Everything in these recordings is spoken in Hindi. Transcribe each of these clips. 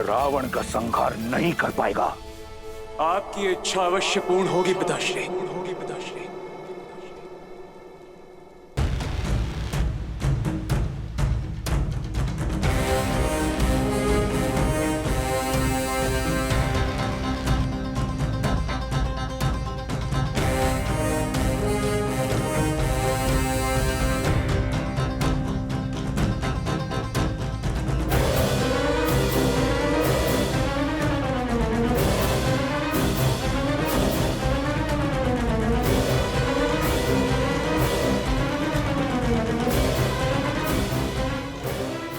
रावण का संहार नहीं कर पाएगा। आपकी इच्छा अवश्य पूर्ण होगी पिताश्री।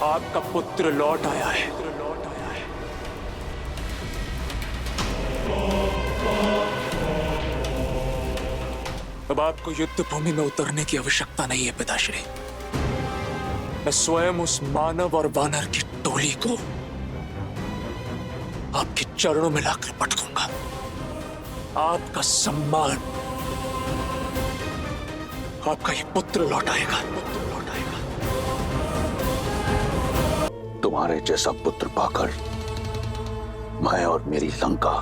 आपका पुत्र लौट आया है। अब आपको युद्ध भूमि में उतरने की आवश्यकता नहीं है पिताश्री। मैं स्वयं उस मानव और वानर की टोली को आपके चरणों में लाकर पटकूंगा। आपका सम्मान, आपका ये पुत्र लौट आएगा। तुम्हारे जैसा पुत्र पाकर मैं और मेरी लंका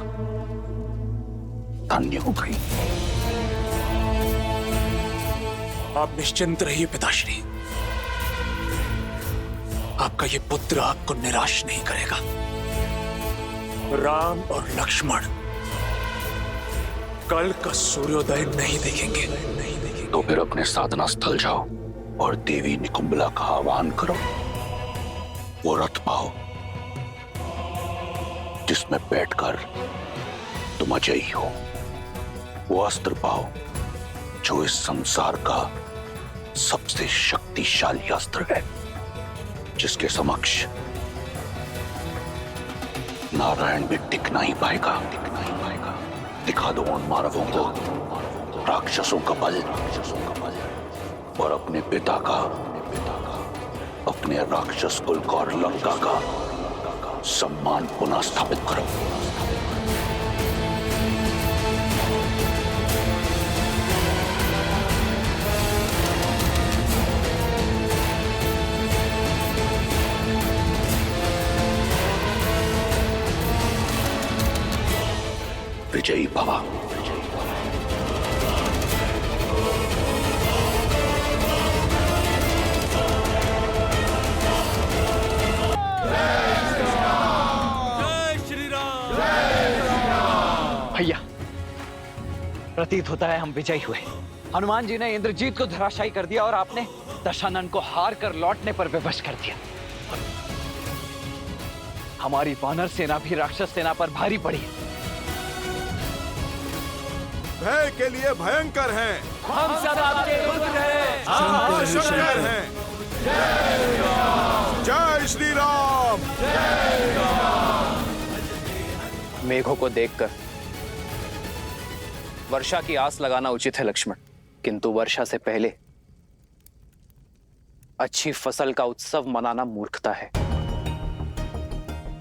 धन्य हो गई। आप निश्चिंत रहिए पिताश्री। आपका ये पुत्र आपको निराश नहीं करेगा। राम और लक्ष्मण कल का सूर्योदय नहीं देखेंगे। तो फिर अपने साधना स्थल जाओ और देवी निकुंबला का आह्वान करो। वो रथ पाओ जिसमें बैठकर तुम अजयी हो। वो अस्त्र पाओ जो इस संसार का सबसे शक्तिशाली अस्त्र है, जिसके समक्ष नारायण भी टिक नहीं पाएगा। दिखा दो उन मानवों को राक्षसों का बल और अपने पिता का, अपने राक्षस कुल और लंका का सम्मान पुनः स्थापित करो। विजयी भव। भैया, प्रतीत होता है हम विजयी हुए। हनुमान जी ने इंद्रजीत को धराशायी कर दिया और आपने दशानन को हार कर लौटने पर विवश कर दिया। हमारी वानर सेना भी राक्षस सेना पर भारी पड़ी। भय के लिए भयंकर हैं। हम सब आपके रुद्र हैं। हम शंकर हैं। जय श्री राम। मेघों को देखकर वर्षा की आस लगाना उचित है लक्ष्मण, किंतु वर्षा से पहले अच्छी फसल का उत्सव मनाना मूर्खता है।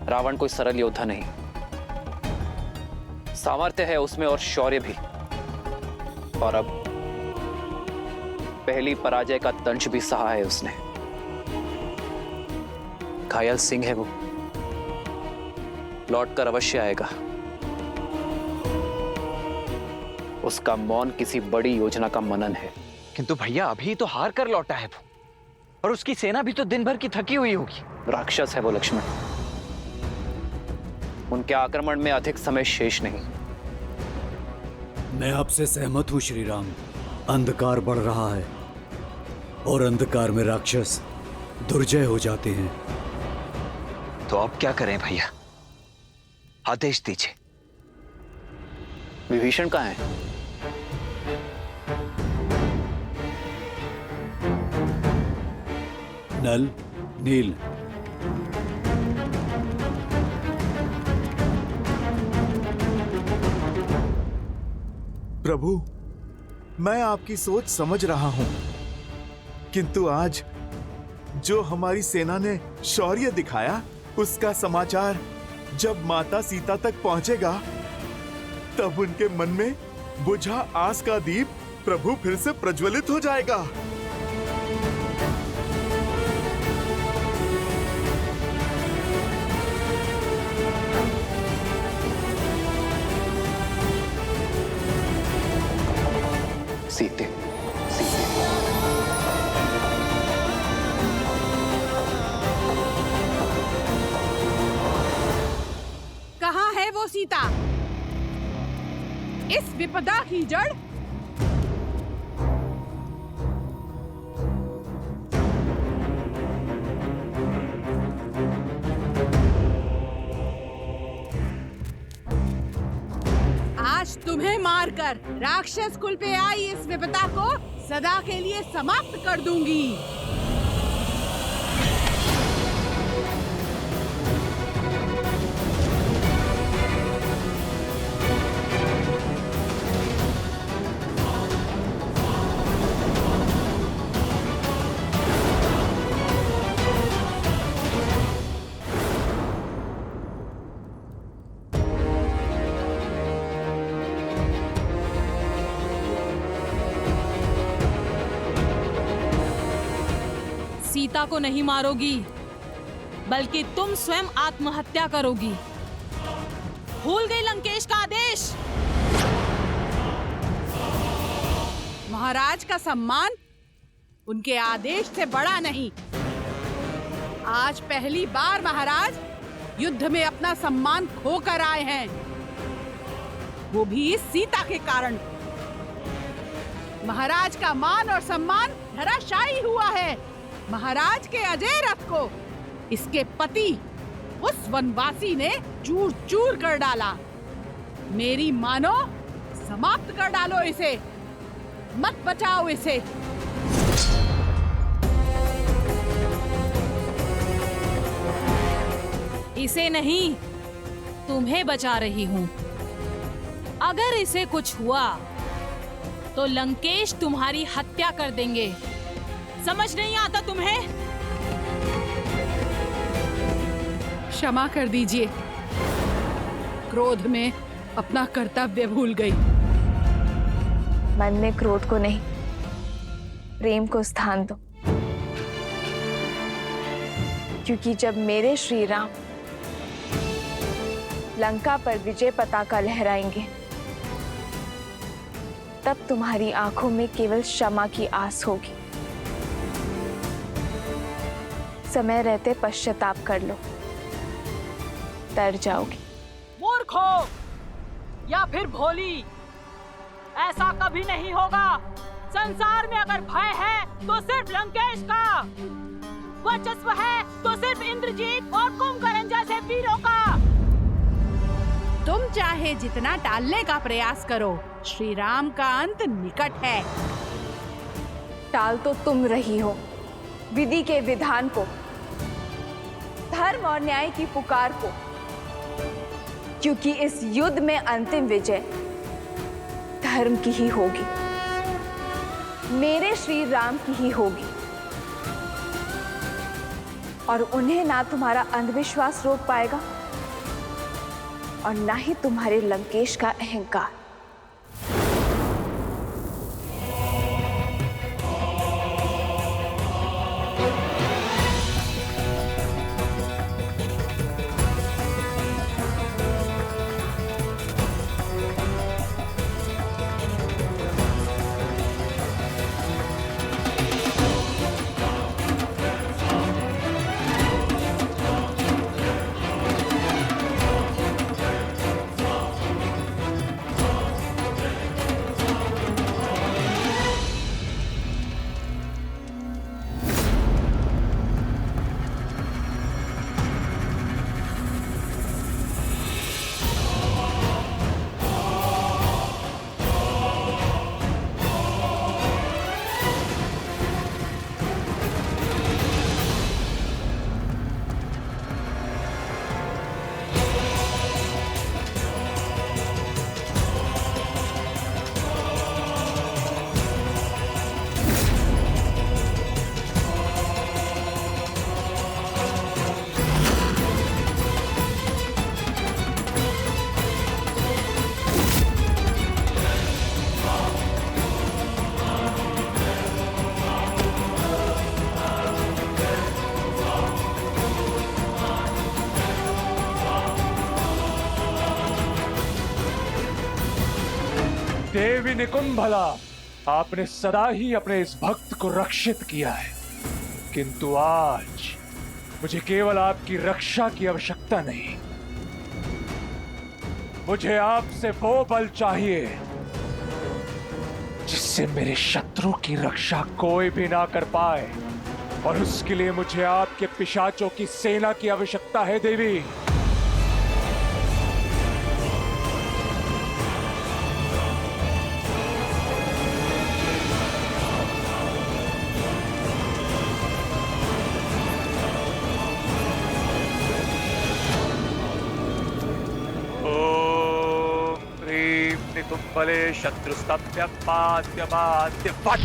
रावण कोई सरल योद्धा नहीं, सामर्थ्य है उसमें और शौर्य भी, और अब पहली पराजय का दंश भी सहा है उसने। घायल सिंह है वो, लौटकर अवश्य आएगा। उसका मौन किसी बड़ी योजना का मनन है। किंतु भैया अभी तो हार कर लौटा है वो, और उसकी सेना भी तो दिन भर की थकी हुई होगी। राक्षस है वो लक्ष्मण, उनके आक्रमण में अधिक समय शेष नहीं। मैं आपसे सहमत हूं श्री राम। अंधकार बढ़ रहा है और अंधकार में राक्षस दुर्जय हो जाते हैं। तो अब क्या करें भैया, आदेश दीजिए। विभीषण कहाँ है? नल, नील, प्रभु, मैं आपकी सोच समझ रहा हूं, किंतु आज जो हमारी सेना ने शौर्य दिखाया, उसका समाचार जब माता सीता तक पहुंचेगा, तब उनके मन में बुझा आस का दीप प्रभु फिर से प्रज्वलित हो जाएगा। सीता। इस विपदा की जड़ आज तुम्हें मारकर राक्षस कुल पे आई इस विपदा को सदा के लिए समाप्त कर दूंगी। सीता को नहीं मारोगी, बल्कि तुम स्वयं आत्महत्या करोगी। भूल गई लंकेश का आदेश? महाराज का सम्मान उनके आदेश से बड़ा नहीं। आज पहली बार महाराज युद्ध में अपना सम्मान खोकर आए हैं, वो भी इस सीता के कारण। महाराज का मान और सम्मान धराशायी हुआ है। महाराज के अजय रथ को इसके पति उस वनवासी ने चूर चूर कर डाला। मेरी मानो, समाप्त कर डालो इसे, मत बचाओ इसे। इसे नहीं, तुम्हें बचा रही हूं। अगर इसे कुछ हुआ तो लंकेश तुम्हारी हत्या कर देंगे। समझ नहीं आता तुम्हें? क्षमा कर दीजिए, क्रोध में अपना कर्तव्य भूल गई। मन में क्रोध को नहीं, प्रेम को स्थान दो। क्योंकि जब मेरे श्री राम लंका पर विजय पताका लहराएंगे, तब तुम्हारी आंखों में केवल क्षमा की आस होगी। समय रहते पश्चाताप कर लो, तर जाओगी। मूर्ख हो या फिर भोली, ऐसा कभी नहीं होगा। संसार में अगर भय है तो सिर्फ लंकेश का, वर्चस्व है तो सिर्फ इंद्रजीत और कुंभकर्ण जैसे वीरों का। तुम चाहे जितना टालने का प्रयास करो, श्री राम का अंत निकट है। टाल तो तुम रही हो विधि के विधान को, धर्म और न्याय की पुकार को। क्योंकि इस युद्ध में अंतिम विजय धर्म की ही होगी, मेरे श्री राम की ही होगी। और उन्हें ना तुम्हारा अंधविश्वास रोक पाएगा और ना ही तुम्हारे लंकेश का अहंकार। देवी निकुंभला, आपने सदा ही अपने इस भक्त को रक्षित किया है, किंतु आज मुझे केवल आपकी रक्षा की आवश्यकता नहीं, मुझे आपसे वो बल चाहिए जिससे मेरे शत्रु की रक्षा कोई भी ना कर पाए, और उसके लिए मुझे आपके पिशाचों की सेना की आवश्यकता है देवी। तुम्बले शत्रुस्तभ्य पाद्य बाद्य फट।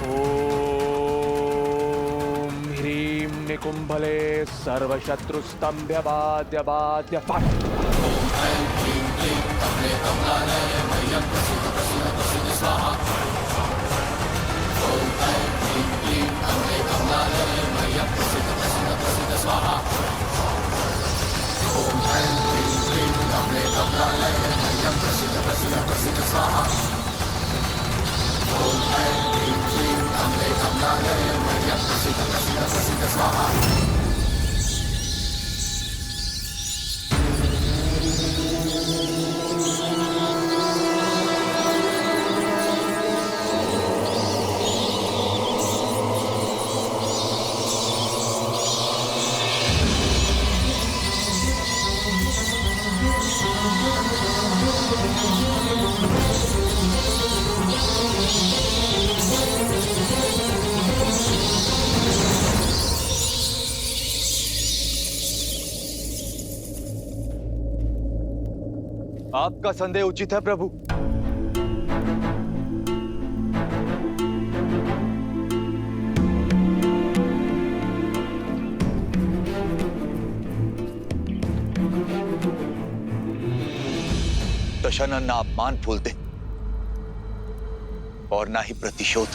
ओम ह्रीं निकुंभले सर्वशत्रुस्तंभ्य बाद्य बाद्य फट। आपका संदेह उचित है प्रभु। दशानन ना अपमान फूलते और ना ही प्रतिशोध।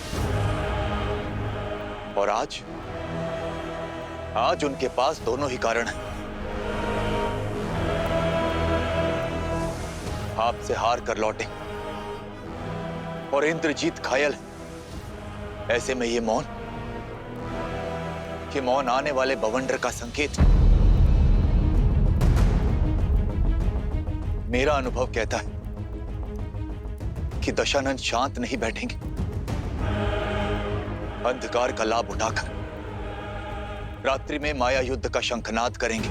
और आज उनके पास दोनों ही कारण हैं। आपसे हार कर लौटे और इंद्रजीत घायल है। ऐसे में ये मौन आने वाले बवंडर का संकेत। मेरा अनुभव कहता है कि दशानन शांत नहीं बैठेंगे। अंधकार का लाभ उठाकर रात्रि में माया युद्ध का शंखनाद करेंगे।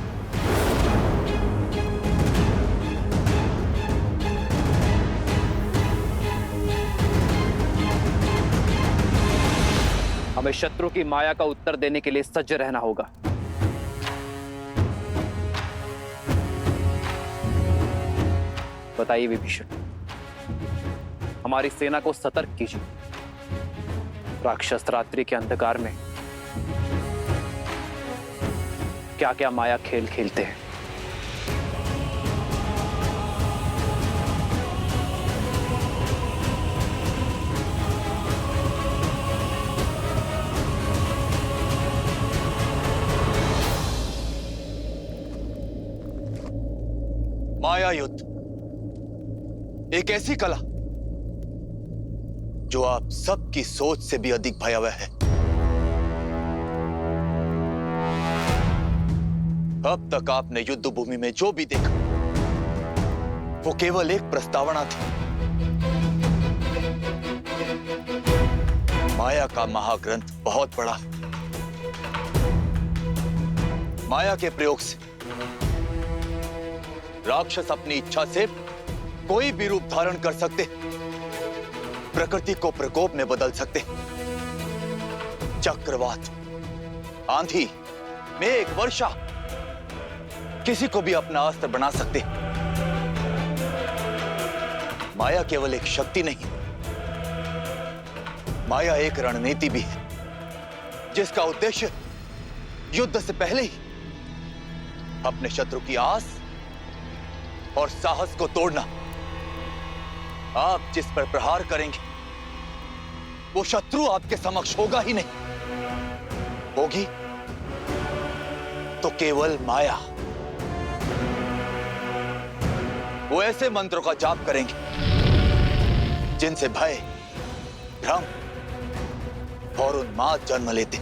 हमें शत्रु की माया का उत्तर देने के लिए सज्ज रहना होगा। बताइए विभीषण, हमारी सेना को सतर्क कीजिए। राक्षस रात्रि के अंधकार में क्या क्या माया खेल खेलते हैं। माया युद्ध एक ऐसी कला जो आप सबकी सोच से भी अधिक भयावह है। अब तक आपने युद्ध भूमि में जो भी देखा वो केवल एक प्रस्तावना थी। माया का महाग्रंथ बहुत बड़ा है। माया के प्रयोग से राक्षस अपनी इच्छा से कोई भी रूप धारण कर सकते, प्रकृति को प्रकोप में बदल सकते, चक्रवात, आंधी, मेघ, वर्षा, किसी को भी अपना अस्त्र बना सकते। माया केवल एक शक्ति नहीं, माया एक रणनीति भी है जिसका उद्देश्य युद्ध से पहले ही अपने शत्रु की आस और साहस को तोड़ना। आप जिस पर प्रहार करेंगे वो शत्रु आपके समक्ष होगा ही नहीं, होगी तो केवल माया। वो ऐसे मंत्रों का जाप करेंगे जिनसे भय, भ्रम और उन्माद जन्म लेते।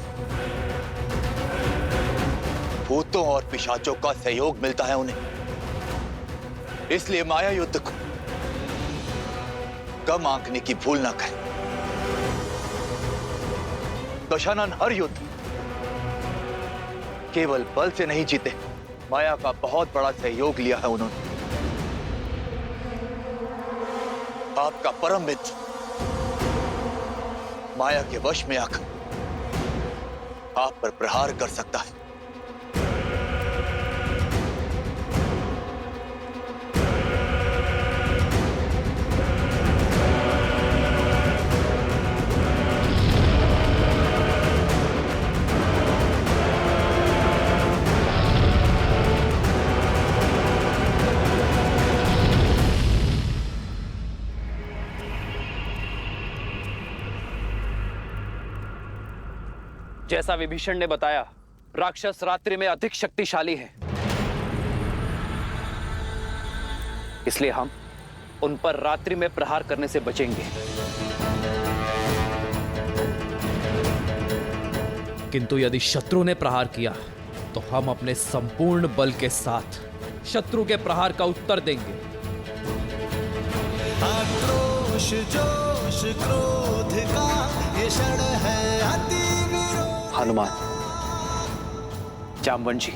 भूतों और पिशाचों का सहयोग मिलता है उन्हें। इसलिए माया युद्ध को कम आंकने की भूल ना करें। दशानन हर युद्ध केवल बल से नहीं जीते, माया का बहुत बड़ा सहयोग लिया है उन्होंने। आपका परम मित्र माया के वश में आकर आप पर प्रहार कर सकता है। जैसा विभीषण ने बताया, राक्षस रात्रि में अधिक शक्तिशाली है। इसलिए हम उन पर रात्रि में प्रहार करने से बचेंगे। किंतु यदि शत्रु ने प्रहार किया तो हम अपने संपूर्ण बल के साथ शत्रु के प्रहार का उत्तर देंगे। आक्रोश जोश क्रोध का ये क्षण है अति हनुमान, जामवंशी,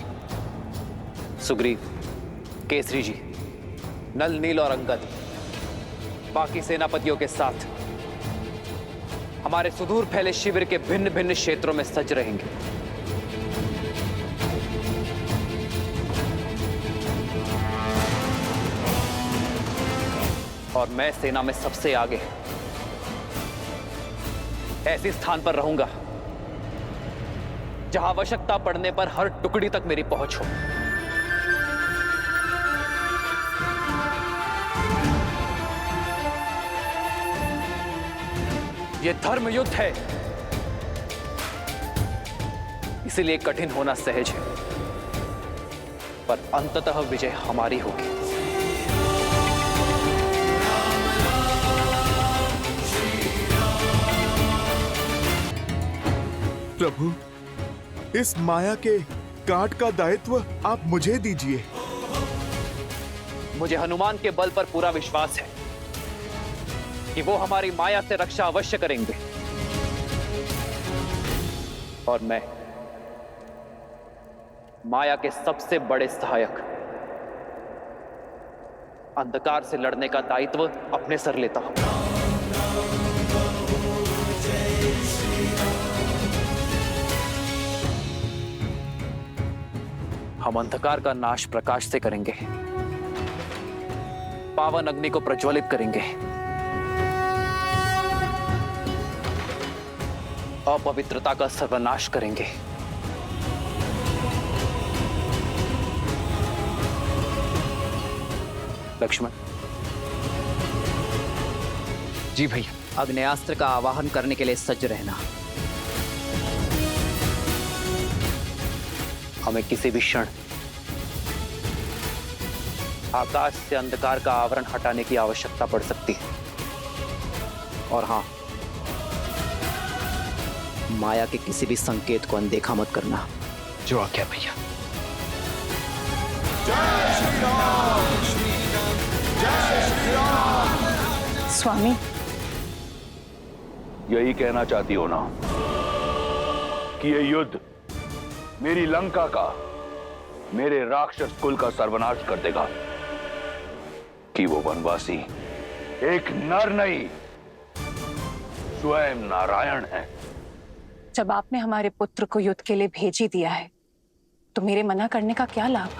सुग्रीव, केसरी जी, नल, नील और अंगद बाकी सेनापतियों के साथ हमारे सुदूर फैले शिविर के भिन्न भिन्न क्षेत्रों में सज रहेंगे। और मैं सेना में सबसे आगे ऐसे स्थान पर रहूंगा जहां आवश्यकता पड़ने पर हर टुकड़ी तक मेरी पहुंच हो। यह धर्म युद्ध है, इसलिए कठिन होना सहज है, पर अंततः विजय हमारी होगी। प्रभु, इस माया के काट का दायित्व आप मुझे दीजिए। मुझे हनुमान के बल पर पूरा विश्वास है कि वो हमारी माया से रक्षा अवश्य करेंगे। और मैं माया के सबसे बड़े सहायक अंधकार से लड़ने का दायित्व अपने सर लेता हूं। हम अंधकार का नाश प्रकाश से करेंगे, पावन अग्नि को प्रज्वलित करेंगे, अपवित्रता का सर्वनाश करेंगे। लक्ष्मण जी भैया। अग्नेयास्त्र का आवाहन करने के लिए सज्ज रहना। हमें किसी भी क्षण आकाश से अंधकार का आवरण हटाने की आवश्यकता पड़ सकती है। और हां, माया के किसी भी संकेत को अनदेखा मत करना। जो आज्ञा भैया। स्वामी, यही कहना चाहती हो ना कि ये युद्ध मेरी लंका का, मेरे राक्षस कुल का सर्वनाश कर देगा, कि वो वनवासी एक नर नहीं, स्वयं नारायण है। जब आपने हमारे पुत्र को युद्ध के लिए भेज ही दिया है तो मेरे मना करने का क्या लाभ?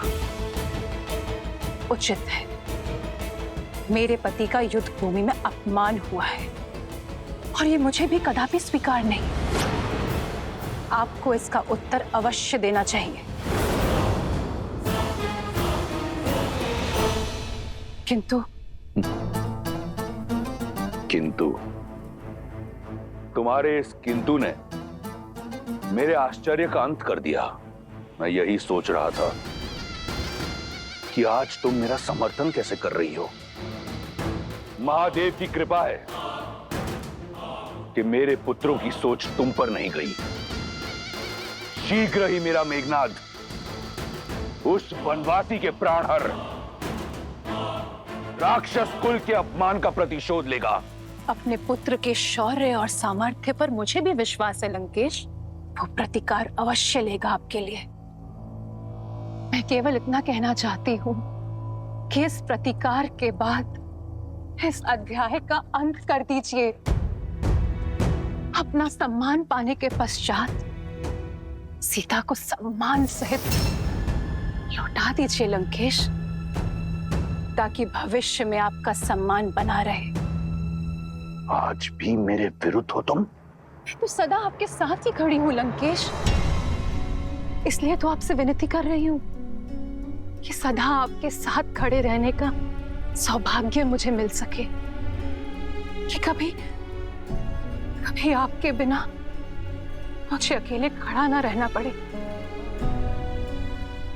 उचित है। मेरे पति का युद्ध भूमि में अपमान हुआ है और ये मुझे भी कदापि स्वीकार नहीं। आपको इसका उत्तर अवश्य देना चाहिए। किंतु तुम्हारे इस किंतु ने मेरे आश्चर्य का अंत कर दिया। मैं यही सोच रहा था कि आज तुम मेरा समर्थन कैसे कर रही हो। महादेव की कृपा है कि मेरे पुत्रों की सोच तुम पर नहीं गई। शीघ्र ही मेरा मेघनाद उस वनवासी के प्राण हर राक्षस कुल के अपमान का प्रतिशोध लेगा। अपने पुत्र के शौर्य और सामर्थ्य पर मुझे भी विश्वास है लंकेश। वो प्रतिकार अवश्य लेगा आपके लिए। मैं केवल इतना कहना चाहती हूँ कि इस प्रतिकार के बाद इस अध्याय का अंत कर दीजिए। अपना सम्मान पाने के पश्चात सीता को सम्मान सहित लौटा दीजिए लंकेश, ताकि भविष्य में आपका सम्मान बना रहे। आज भी मेरे विरुद्ध हो तुम? मैं तो सदा आपके साथ ही खड़ी हूं लंकेश, इसलिए तो आपसे विनती कर रही हूं कि सदा आपके साथ खड़े रहने का सौभाग्य मुझे मिल सके, कि कभी कभी आपके बिना मुझे अकेले खड़ा ना रहना पड़े।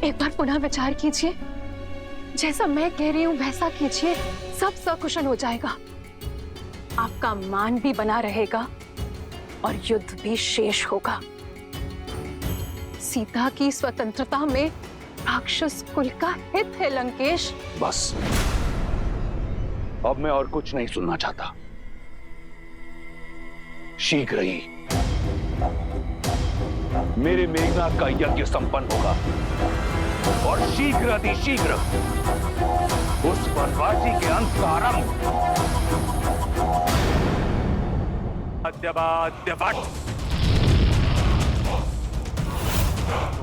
एक बार पुनः विचार कीजिए, जैसा मैं कह रही हूं वैसा कीजिए, सब सकुशल हो जाएगा। आपका मान भी बना रहेगा और युद्ध भी शेष होगा। सीता की स्वतंत्रता में राक्षस कुल का हित है लंकेश। बस, अब मैं और कुछ नहीं सुनना चाहता। शीघ्र ही मेरे मेघनाथ का यज्ञ संपन्न होगा और शीघ्र अतिशीघ्र उस वनवासी के अंत का आरंभ।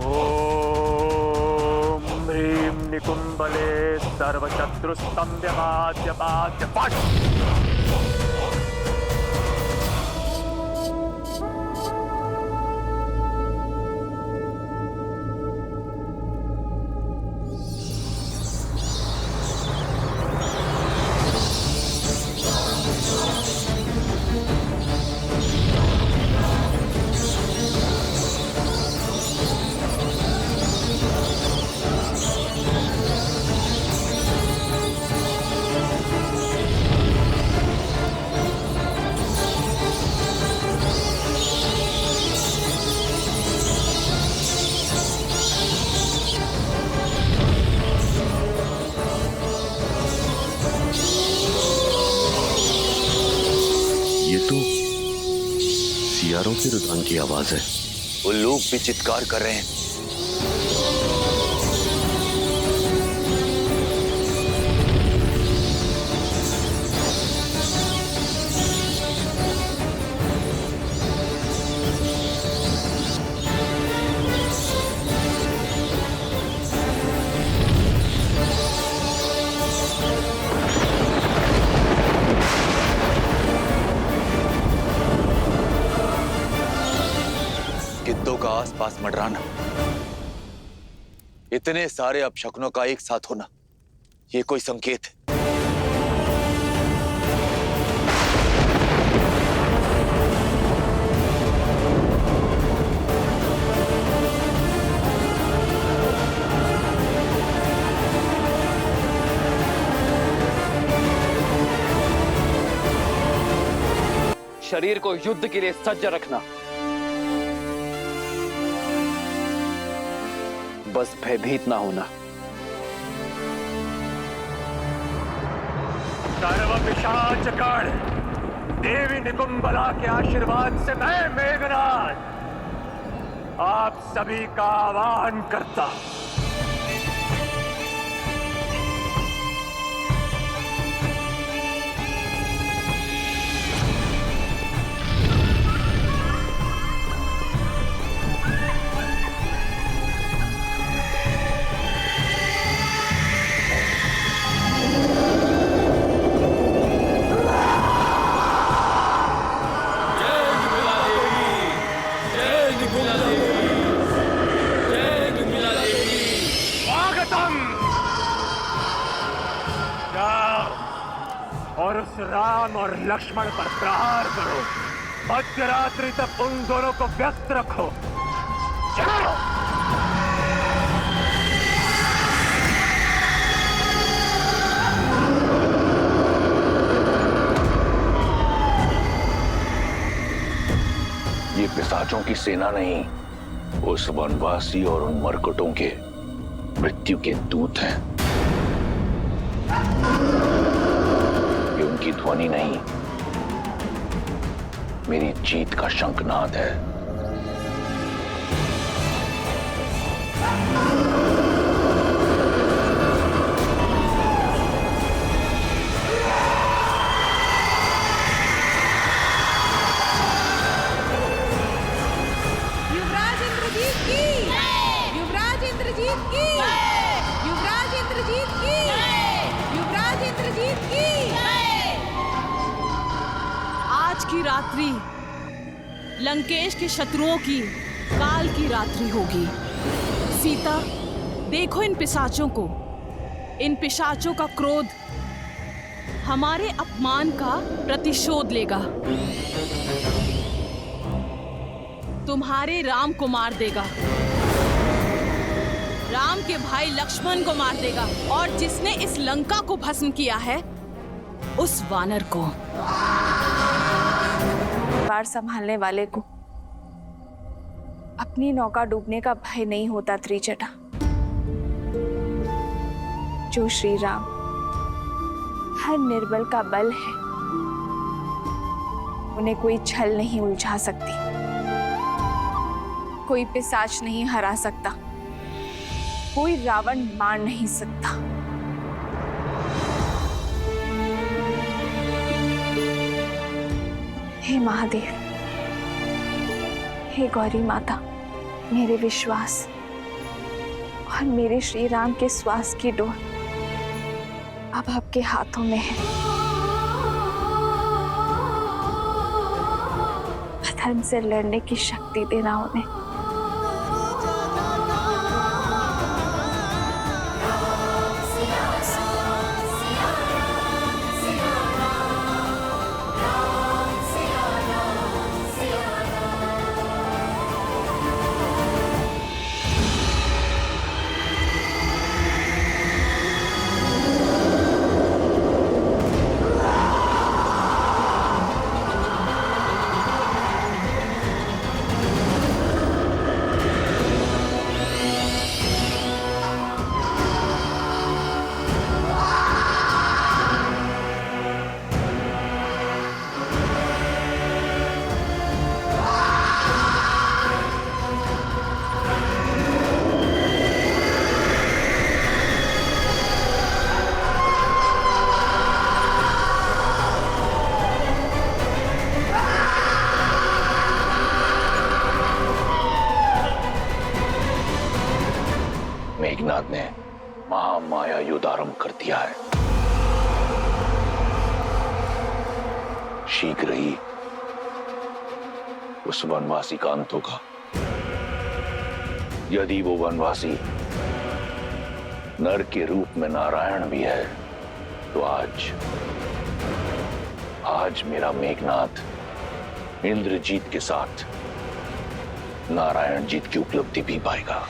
ओम ह्रीं निकुंबले सर्वशत्रुस्तम्भ्यमाद्यपाद्य पट। सियारों के रुझान की आवाज है। वो लोग भी चित्कार कर रहे हैं। गिद्धों का आसपास मंडराना, इतने सारे अपशकुनों का एक साथ होना, ये कोई संकेत है? शरीर को युद्ध के लिए सज्ज रखना, बस भयभीत ना होना। सर्व पिशाचगण, देवी निकुंबला के आशीर्वाद से मैं मेघनाद आप सभी का आह्वान करता हूं। और उस राम और लक्ष्मण पर प्रहार करो। मध्यरात्रि तक उन दोनों को व्यस्त रखो। चलो। ये पिशाचों की सेना नहीं, उस वनवासी और उन मरकटों के मृत्यु के दूत हैं। ये उनकी ध्वनि नहीं, मेरी जीत का शंखनाद है। युवराज इंद्रजीत की, युवराज इंद्रजीत की, युवराज इंद्रजीत की, युवराज इंद्रजीत की। आज की रात्रि लंकेश के शत्रुओं की काल की रात्रि होगी। सीता, देखो इन पिशाचों को। इन पिशाचों का क्रोध हमारे अपमान का प्रतिशोध लेगा। तुम्हारे राम को मार देगा, राम के भाई लक्ष्मण को मार देगा, और जिसने इस लंका को भस्म किया है उस वानर को। बार संभालने वाले को अपनी नौका डूबने का भय नहीं होता त्रिजटा। जो श्री राम हर निर्बल का बल है, उन्हें कोई छल नहीं उलझा सकती, कोई पिशाच नहीं हरा सकता, कोई रावण मार नहीं सकता। हे महादेव, हे गौरी माता, मेरे विश्वास और मेरे श्री राम के श्वास की डोर अब आपके हाथों में है। अधर्म से लड़ने की शक्ति देना उन्हें। मेघनाद ने महामाया युद्ध आरंभ कर दिया है। शीघ्र ही उस वनवासी का अंत होगा। यदि वो वनवासी नर के रूप में नारायण भी है, तो आज मेरा मेघनाद इंद्रजीत के साथ नारायण जीत की उपलब्धि भी पाएगा।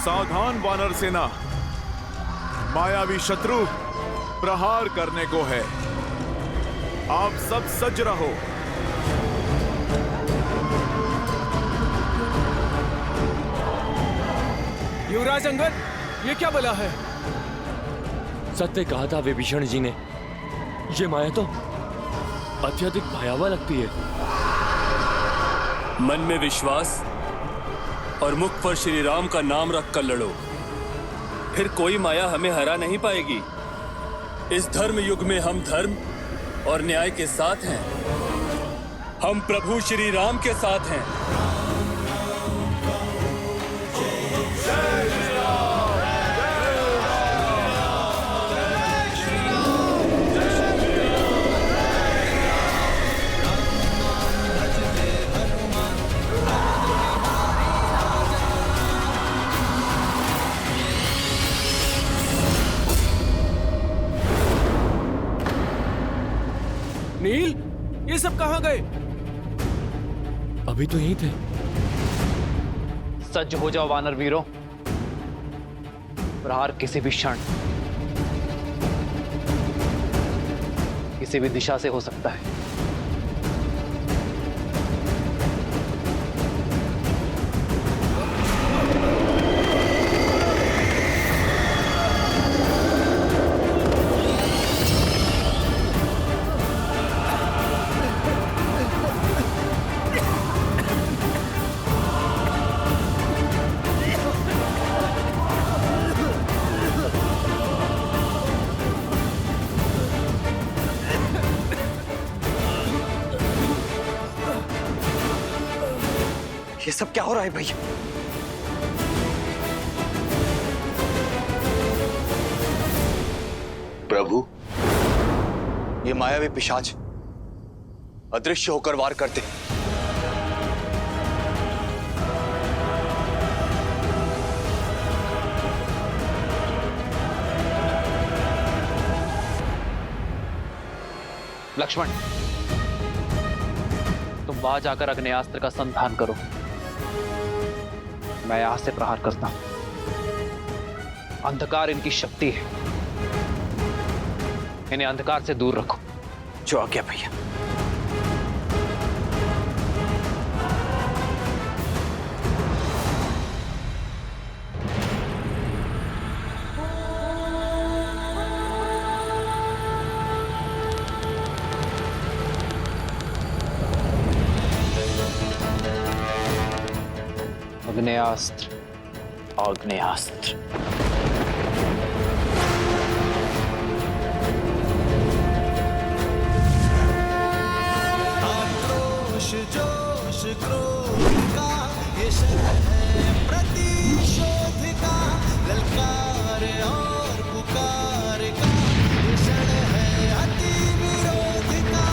सावधान वानर सेना, मायावी शत्रु प्रहार करने को है। आप सब सज्ज रहो। युवराज अंगद, ये क्या बला है? सत्य कहा था विभीषण जी ने, ये माया तो अत्यधिक भयावह लगती है। मन में विश्वास और मुख पर श्री राम का नाम रखकर लड़ो, फिर कोई माया हमें हरा नहीं पाएगी। इस धर्म युग में हम धर्म और न्याय के साथ हैं। हम प्रभु श्री राम के साथ हैं। नील, ये सब कहाँ गए? अभी तो यहीं थे। सज्ज हो जाओ वानर वीरों, प्रहार किसी भी क्षण किसी भी दिशा से हो सकता है। ये सब क्या हो रहा है भैया? प्रभु, ये मायावी पिशाच अदृश्य होकर वार करते हैं। लक्ष्मण, तुम वहां जाकर अग्नेयास्त्र का संधान करो, मैं यहां से प्रहार करता हूं। अंधकार इनकी शक्ति है, इन्हें अंधकार से दूर रखो। जो आ गया भैया। आग्नेयास्त्र, आग्नेयास्त्र। आक्रोश जोश क्रोध का ये शब्द है प्रतिशोध का, ललकार और पुकार का ये क्षण है अति विरोध का।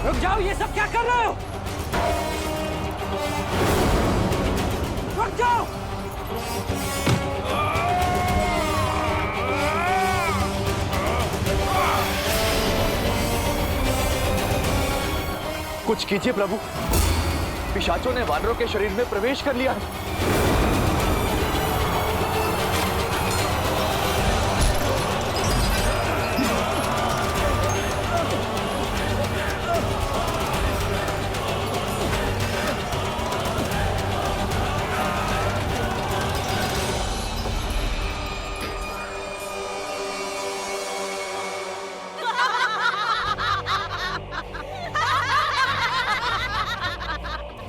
रुक जाओ, ये सब क्या कर रहे हो? रुक जाओ। कुछ कीजिए प्रभु, पिशाचों ने वानरों के शरीर में प्रवेश कर लिया है।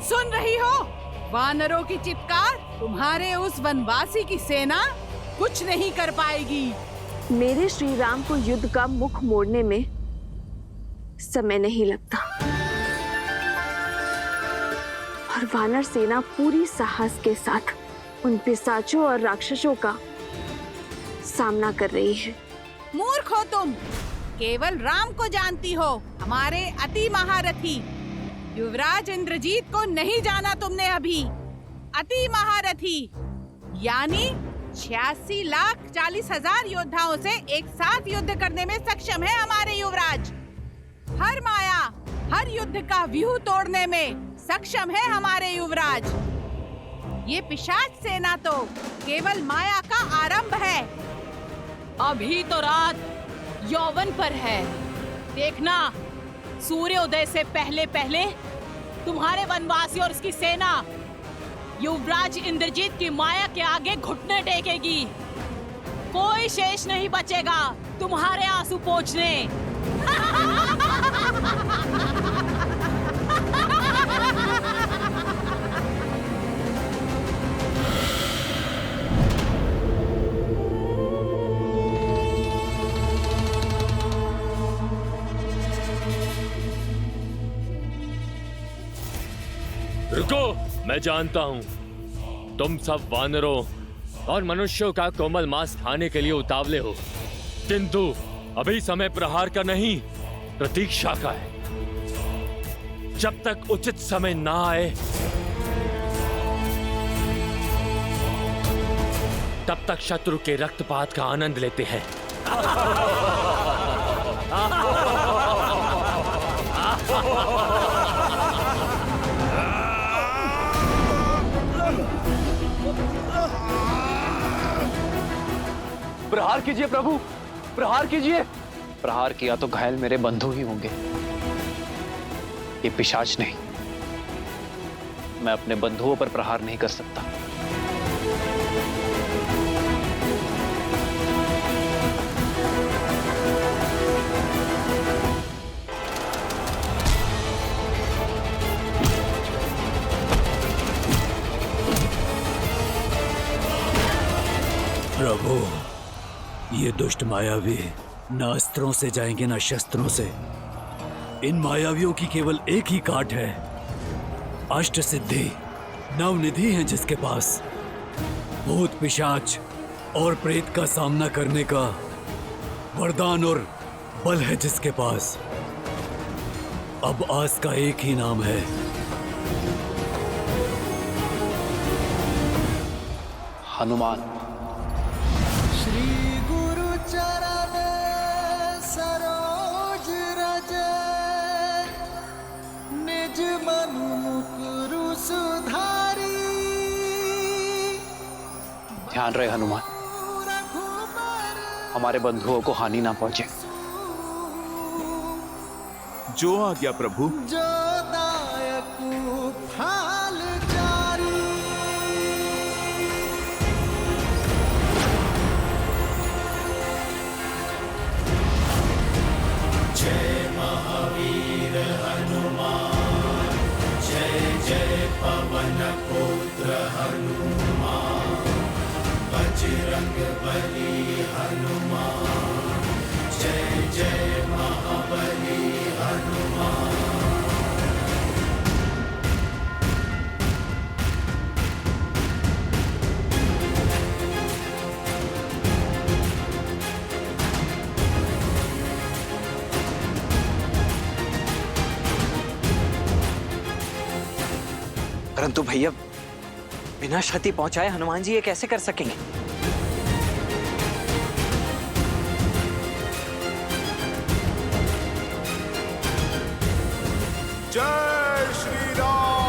सुन रही हो वानरों की चित्कार? तुम्हारे उस वनवासी की सेना कुछ नहीं कर पाएगी। मेरे श्री राम को युद्ध का मुख मोड़ने में समय नहीं लगता, और वानर सेना पूरी साहस के साथ उन पिशाचों और राक्षसों का सामना कर रही है। मूर्ख हो तुम, केवल राम को जानती हो, हमारे अति महारथी युवराज इंद्रजीत को नहीं जाना तुमने अभी। अति महारथी यानी 86,40,000 योद्धाओं से एक साथ युद्ध करने में सक्षम है हमारे युवराज। हर माया, हर युद्ध का व्यूह तोड़ने में सक्षम है हमारे युवराज। ये पिशाच सेना तो केवल माया का आरंभ है। अभी तो रात यौवन पर है, देखना सूर्योदय से पहले पहले तुम्हारे वनवासी और उसकी सेना युवराज इंद्रजीत की माया के आगे घुटने टेकेगी। कोई शेष नहीं बचेगा तुम्हारे आंसू पोंछने। रुको, मैं जानता हूं तुम सब वानरों और मनुष्यों का कोमल मांस खाने के लिए उतावले हो, किंतु अभी समय प्रहार का नहीं, प्रतीक्षा का है। जब तक उचित समय ना आए तब तक शत्रु के रक्तपात का आनंद लेते हैं। प्रहार कीजिए प्रभु, प्रहार कीजिए। प्रहार किया तो घायल मेरे बंधु ही होंगे, ये पिशाच नहीं। मैं अपने बंधुओं पर प्रहार नहीं कर सकता। प्रभु, ये दुष्ट मायावी न अस्त्रों से जाएंगे न शस्त्रों से। इन मायावियों की केवल एक ही काट है, अष्ट सिद्धि, नवनिधि है जिसके पास। भूत पिशाच और प्रेत का सामना करने का वरदान और बल है जिसके पास। अब आस का एक ही नाम है, हनुमान। श्री गुरु चरण सरोज रज, निज मनु मुकुरु सुधारी। ध्यान रहे हनुमान, हमारे बंधुओं को हानि ना पहुंचे। जो आज्ञा प्रभु। जो दायक फाल जारी। जय महावीर हनुमान, जय जय पवन पुत्र हनुमान, बजरंग बली हनुमान, जय जय महाबली हनुमान। परंतु भैया, बिना क्षति पहुंचाए हनुमान जी ये कैसे कर सकेंगे? जय श्री राम।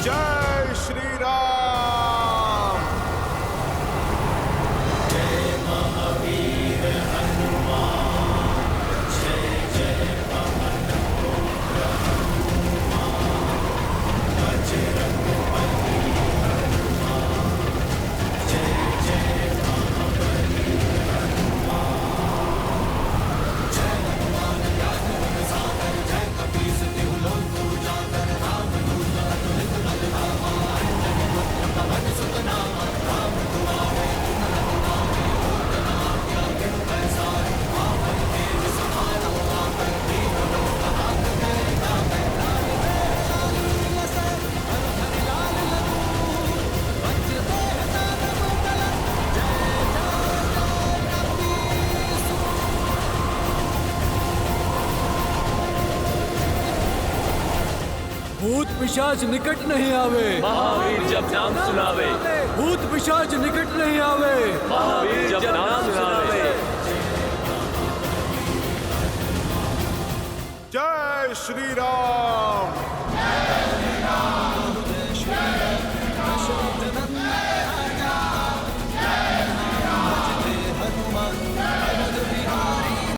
जय श्री राम। जय महावीर हनुमान, जय जय पवन पुत्र हनुमान, बजरंग बली हनुमान, जय जय महाबली हनुमान। जय हनुमान ज्ञान गुण सागर, जय कपीस तिहु लोक उजागर, राम दूत अतुलित बल धामा, अंजनी पुत्र पवन सुत नामा, राम दुआरे तुम रघुनाथे, होत न आज्ञा बिनु पैसारे, आपन तेज समारो आपन, दीन लोक हाथ धरे गावे, लाल लाल लसै हर हर लाल लखूर, वज्र देह दानव दलन, जय जय कपीस। भूत पिशाच निकट नहीं आवे, महावीर जब नाम सुनावे, भूत पिशाच निकट नहीं आवे, महावीर जब नाम सुनावे। जय श्री राम।